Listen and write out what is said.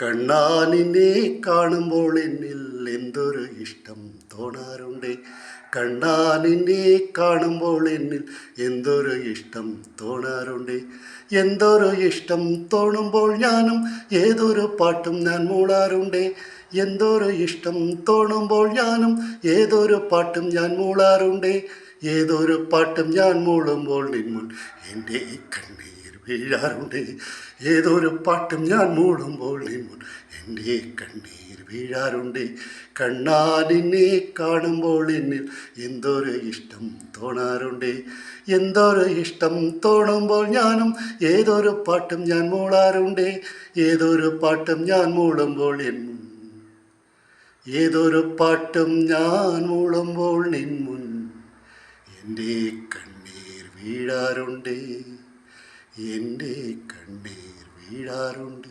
കണ്ണാ നിന്നെ കാണുമ്പോൾ എന്നിൽ എന്തൊരു ഇഷ്ടം തോന്നാറുണ്ട്. കണ്ണാ നിന്നെ കാണുമ്പോൾ എന്നിൽ എന്തൊരു ഇഷ്ടം തോന്നാറുണ്ട്. എന്തൊരു ഇഷ്ടം തോന്നുമ്പോൾ ഞാനും ഏതൊരു പാട്ടും ഞാൻ മൂളാറുണ്ട്. എന്തൊരു ഇഷ്ടം തോന്നുമ്പോൾ ഞാനും ഏതൊരു പാട്ടും ഞാൻ മൂളാറുണ്ട്. ഏതൊരു പാട്ടും ഞാൻ മൂളുമ്പോൾ നിന്മുൻ എൻ്റെ കണ്ണീർ വീഴാറുണ്ട്. ഏതൊരു പാട്ടും ഞാൻ മൂടുമ്പോൾ നിന്മുൻ എൻ്റെ കണ്ണീർ വീഴാറുണ്ട്. കണ്ണാ നിന്നെ കാണുമ്പോൾ എന്നിൽ എന്തൊരു ഇഷ്ടം തോന്നാറുണ്ട്. എന്തൊരു ഇഷ്ടം തോന്നുമ്പോൾ ഞാനും ഏതൊരു പാട്ടും ഞാൻ മൂളാറുണ്ട്. ഏതൊരു പാട്ടും ഞാൻ മൂളുമ്പോൾ ഏതൊരു പാട്ടും ഞാൻ മൂളുമ്പോൾ നിന്മുൻ എൻ്റെ കണ്ണീർ വീഴാറുണ്ട്. എൻ്റെ കണ്ണീർ വീഴാറുണ്ട്.